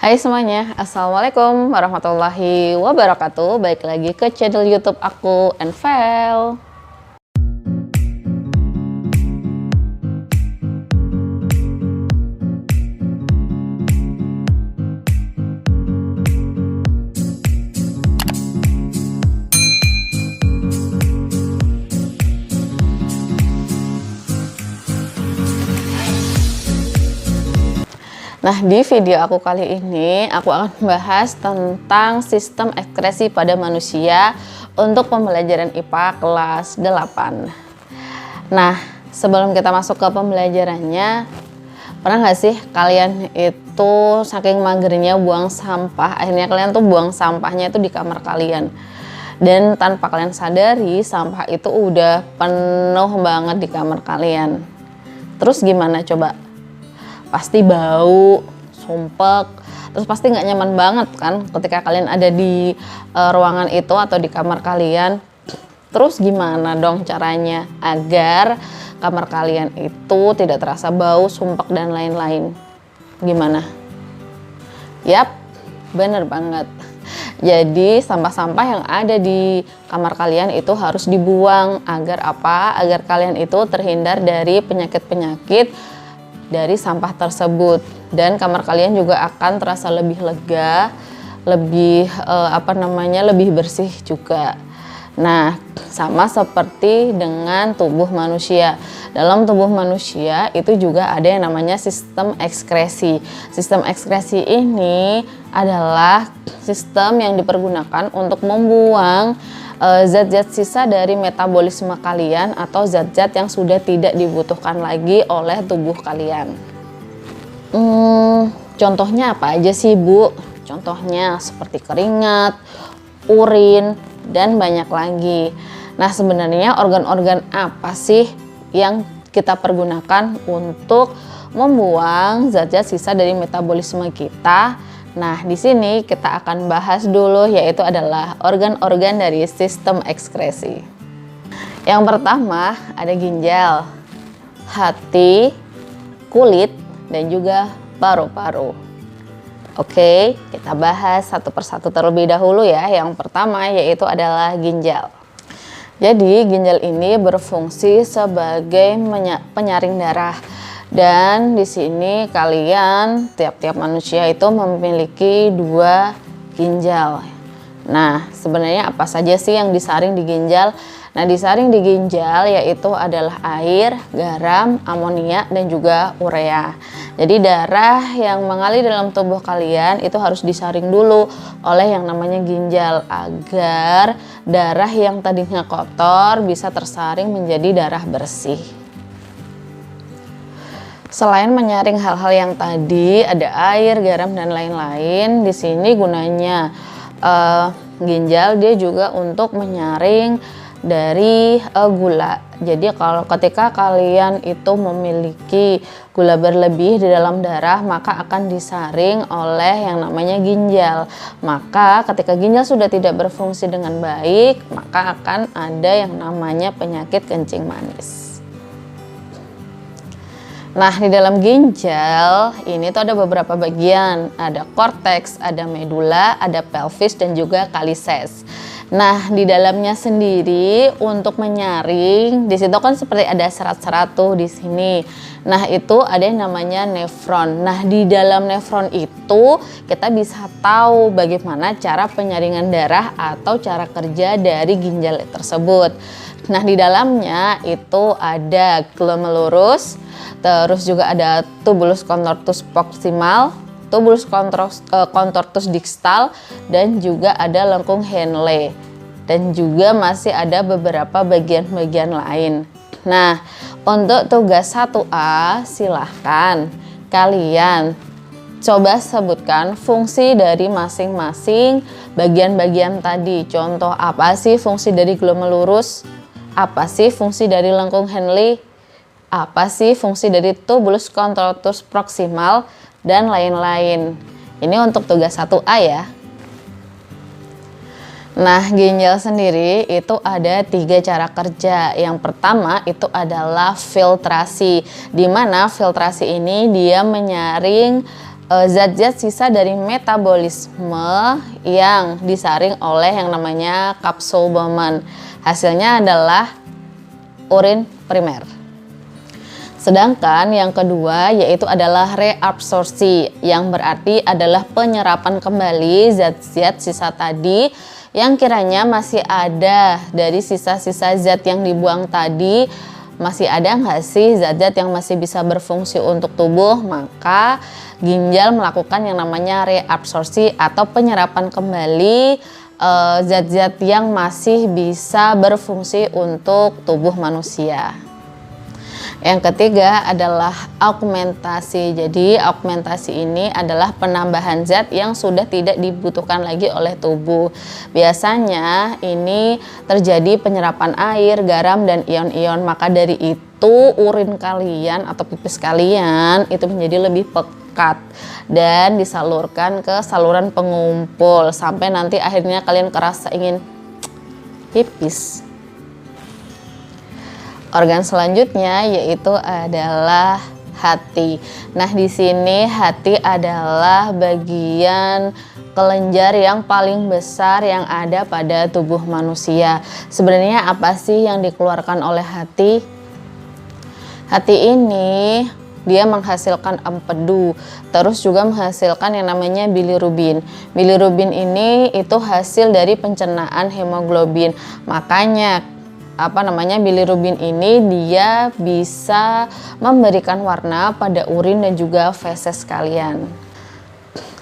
Hai semuanya, Assalamualaikum warahmatullahi wabarakatuh. Baik lagi ke channel YouTube aku, Envel. Nah, di video aku kali ini, aku akan membahas tentang sistem ekskresi pada manusia untuk pembelajaran IPA kelas 8. Nah, sebelum kita masuk ke pembelajarannya, pernah nggak sih kalian itu saking magernya buang sampah, akhirnya kalian tuh buang sampahnya itu di kamar kalian. Dan tanpa kalian sadari, sampah itu udah penuh banget di kamar kalian. Terus gimana coba? Pasti bau, sumpek, terus pasti nggak nyaman banget kan ketika kalian ada di ruangan itu atau di kamar kalian. Terus gimana dong caranya agar kamar kalian itu tidak terasa bau, sumpek dan lain-lain? Gimana? Yap, bener banget. Jadi sampah-sampah yang ada di kamar kalian itu harus dibuang. Agar apa? Agar kalian itu terhindar dari penyakit-penyakit dari sampah tersebut, dan kamar kalian juga akan terasa lebih lega, lebih lebih bersih juga. Nah, sama seperti dengan tubuh manusia. Dalam tubuh manusia itu juga ada yang namanya sistem ekskresi. Sistem ekskresi ini adalah sistem yang dipergunakan untuk membuang zat-zat sisa dari metabolisme kalian atau zat-zat yang sudah tidak dibutuhkan lagi oleh tubuh kalian. Contohnya apa aja sih, Bu? Contohnya seperti keringat, urin, dan banyak lagi. Nah, sebenarnya organ-organ apa sih yang kita pergunakan untuk membuang zat-zat sisa dari metabolisme kita? Nah, di sini kita akan bahas dulu, yaitu adalah organ-organ dari sistem ekskresi. Yang pertama ada ginjal, hati, kulit, dan juga paru-paru. Oke, kita bahas satu persatu terlebih dahulu ya. Yang pertama yaitu adalah ginjal. Jadi ginjal ini berfungsi sebagai penyaring darah. Dan di sini kalian tiap-tiap manusia itu memiliki 2 ginjal. Nah, sebenarnya apa saja sih yang disaring di ginjal? Nah, disaring di ginjal yaitu adalah air, garam, amonia, dan juga urea. Jadi darah yang mengalir dalam tubuh kalian itu harus disaring dulu oleh yang namanya ginjal agar darah yang tadinya kotor bisa tersaring menjadi darah bersih. Selain menyaring hal-hal yang tadi, ada air, garam, dan lain-lain, di sini gunanya ginjal dia juga untuk menyaring dari gula. Jadi kalau ketika kalian itu memiliki gula berlebih di dalam darah, maka akan disaring oleh yang namanya ginjal. Maka ketika ginjal sudah tidak berfungsi dengan baik, maka akan ada yang namanya penyakit kencing manis. Nah, di dalam ginjal ini tuh ada beberapa bagian, ada korteks, ada medula, ada pelvis, dan juga kalises. Nah, di dalamnya sendiri untuk menyaring, di situ kan seperti ada serat-serat tuh di sini. Nah, itu ada yang namanya nefron. Nah, di dalam nefron itu kita bisa tahu bagaimana cara penyaringan darah atau cara kerja dari ginjal tersebut. Nah, di dalamnya itu ada glomerulus, terus juga ada tubulus contortus proximal, tubulus contortus distal, dan juga ada lengkung Henle, dan juga masih ada beberapa bagian-bagian lain. Nah, untuk tugas 1A silahkan kalian coba sebutkan fungsi dari masing-masing bagian-bagian tadi. Contoh, apa sih fungsi dari glomerulus? Apa sih fungsi dari lengkung Henle? Apa sih fungsi dari tubulus contortus proximal, dan lain-lain. Ini untuk tugas 1A ya. Nah, ginjal sendiri itu ada 3 cara kerja. Yang pertama itu adalah filtrasi, di mana filtrasi ini dia menyaring zat-zat sisa dari metabolisme yang disaring oleh yang namanya kapsul Bowman. Hasilnya adalah urin primer. Sedangkan yang kedua yaitu adalah reabsorpsi, yang berarti adalah penyerapan kembali zat-zat sisa tadi yang kiranya masih ada dari sisa-sisa zat yang dibuang tadi. Masih ada nggak sih zat-zat yang masih bisa berfungsi untuk tubuh? Maka ginjal melakukan yang namanya reabsorpsi atau penyerapan kembali zat-zat yang masih bisa berfungsi untuk tubuh manusia. Yang ketiga adalah augmentasi. Jadi augmentasi ini adalah penambahan zat yang sudah tidak dibutuhkan lagi oleh tubuh. Biasanya ini terjadi penyerapan air, garam, dan ion-ion. Maka dari itu urin kalian atau pipis kalian itu menjadi lebih pekat dan disalurkan ke saluran pengumpul sampai nanti akhirnya kalian kerasa ingin pipis. Organ selanjutnya yaitu adalah hati. Nah, di sini hati adalah bagian kelenjar yang paling besar yang ada pada tubuh manusia. Sebenarnya apa sih yang dikeluarkan oleh hati? Hati ini dia menghasilkan empedu, terus juga menghasilkan yang namanya bilirubin. Bilirubin ini itu hasil dari pencernaan hemoglobin. Makanya bilirubin ini dia bisa memberikan warna pada urin dan juga feses kalian.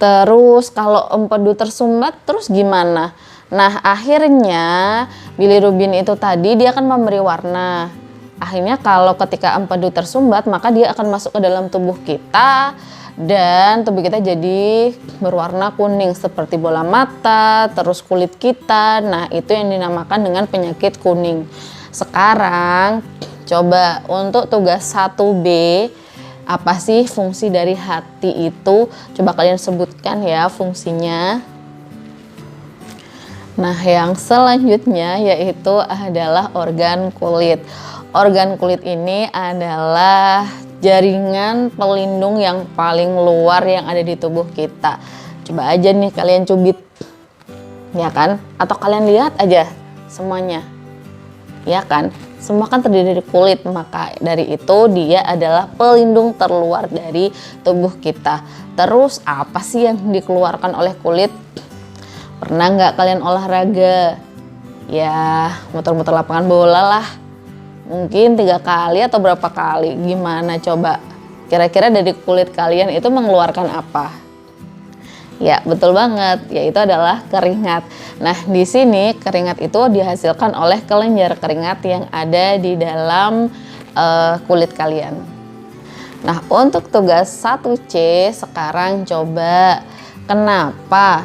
Terus kalau empedu tersumbat terus gimana? Nah, akhirnya bilirubin itu tadi dia akan memberi warna. Akhirnya kalau ketika empedu tersumbat maka dia akan masuk ke dalam tubuh kita dan tubuh kita jadi berwarna kuning seperti bola mata, terus kulit kita. Nah, itu yang dinamakan dengan penyakit kuning. Sekarang coba untuk tugas 1B, apa sih fungsi dari hati itu? Coba kalian sebutkan ya fungsinya. Nah, yang selanjutnya yaitu adalah organ kulit. Organ kulit ini adalah jaringan pelindung yang paling luar yang ada di tubuh kita. Coba aja nih kalian cubit, ya kan? Atau kalian lihat aja semuanya, ya kan? Semua kan terdiri dari kulit, maka dari itu dia adalah pelindung terluar dari tubuh kita. Terus apa sih yang dikeluarkan oleh kulit? Pernah nggak kalian olahraga? Ya, muter-muter lapangan bola lah. Mungkin 3 kali atau berapa kali. Gimana coba? Kira-kira dari kulit kalian itu mengeluarkan apa? Ya, betul banget, yaitu adalah keringat. Nah, di sini keringat itu dihasilkan oleh kelenjar keringat yang ada di dalam kulit kalian. Nah, untuk tugas 1C sekarang coba, kenapa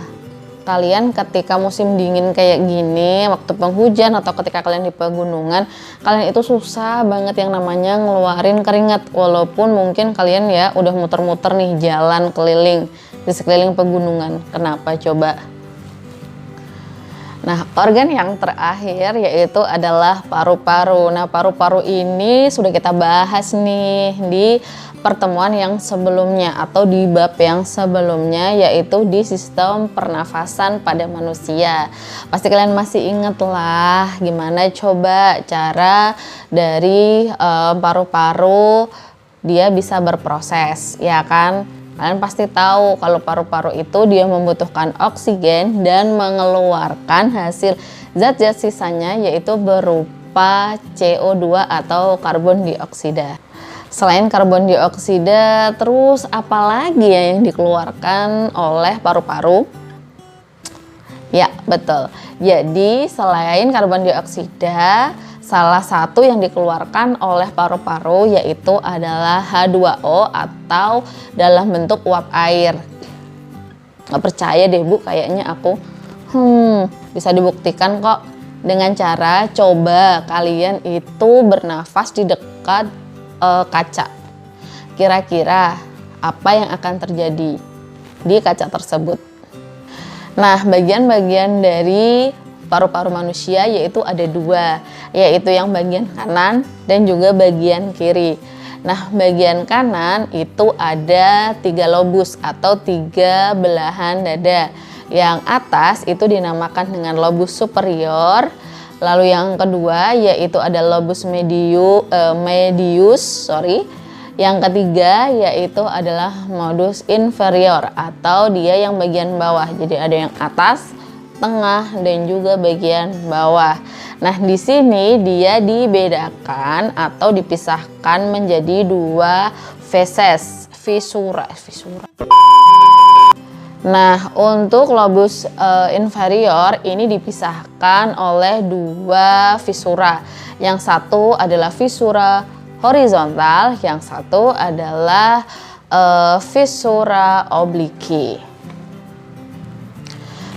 kalian ketika musim dingin kayak gini, waktu penghujan atau ketika kalian di pegunungan, kalian itu susah banget yang namanya ngeluarin keringat, walaupun mungkin kalian ya udah muter-muter nih jalan keliling di sekeliling pegunungan. Kenapa coba? Nah, organ yang terakhir yaitu adalah paru-paru. Nah, paru-paru ini sudah kita bahas nih di pertemuan yang sebelumnya atau di bab yang sebelumnya, yaitu di sistem pernafasan pada manusia. Pasti kalian masih inget lah gimana coba cara dari paru-paru dia bisa berproses, ya kan? Kalian pasti tahu kalau paru-paru itu dia membutuhkan oksigen dan mengeluarkan hasil zat-zat sisanya yaitu berupa CO2 atau karbon dioksida. Selain karbon dioksida, terus apalagi ya yang dikeluarkan oleh paru-paru? Ya, betul. Jadi selain karbon dioksida, salah satu yang dikeluarkan oleh paru-paru yaitu adalah H2O atau dalam bentuk uap air. Gak percaya deh Bu, kayaknya aku bisa dibuktikan kok dengan cara coba kalian itu bernafas di dekat kaca. Kira-kira apa yang akan terjadi di kaca tersebut? Nah, bagian-bagian dari paru-paru manusia yaitu ada 2, yaitu yang bagian kanan dan juga bagian kiri. Nah, bagian kanan itu ada 3 lobus atau 3 belahan dada. Yang atas itu dinamakan dengan lobus superior. Lalu yang kedua yaitu ada lobus medius. Yang ketiga yaitu adalah modus inferior atau dia yang bagian bawah. Jadi ada yang atas, tengah, dan juga bagian bawah. Nah, di sini dia dibedakan atau dipisahkan menjadi 2 feses, visura. Nah, untuk lobus inferior ini dipisahkan oleh 2 visura. Yang satu adalah visura horizontal, yang satu adalah visura obliki.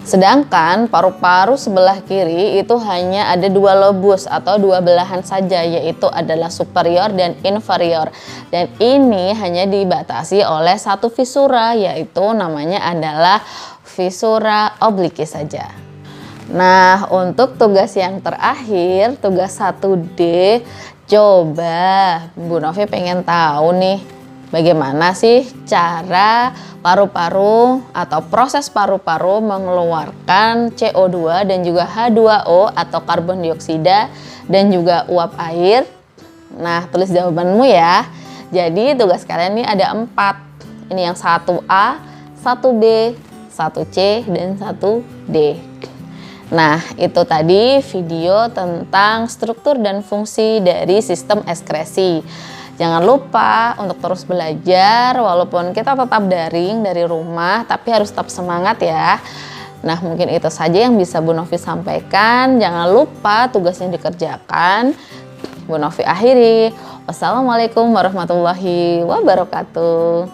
Sedangkan paru-paru sebelah kiri itu hanya ada 2 lobus atau 2 belahan saja, yaitu adalah superior dan inferior. Dan ini hanya dibatasi oleh 1 visura, yaitu namanya adalah visura obliki saja. Nah, untuk tugas yang terakhir, tugas 1D, coba Bu Novi pengen tahu nih, bagaimana sih cara paru-paru atau proses paru-paru mengeluarkan CO2 dan juga H2O atau karbon dioksida dan juga uap air. Nah, tulis jawabanmu ya. Jadi tugas kalian ini ada 4. Ini yang 1A, 1B, 1C, dan 1D. Nah, itu tadi video tentang struktur dan fungsi dari sistem ekskresi. Jangan lupa untuk terus belajar walaupun kita tetap daring dari rumah, tapi harus tetap semangat ya. Nah, mungkin itu saja yang bisa Bu Novi sampaikan. Jangan lupa tugasnya dikerjakan. Bu Novi akhiri. Wassalamualaikum warahmatullahi wabarakatuh.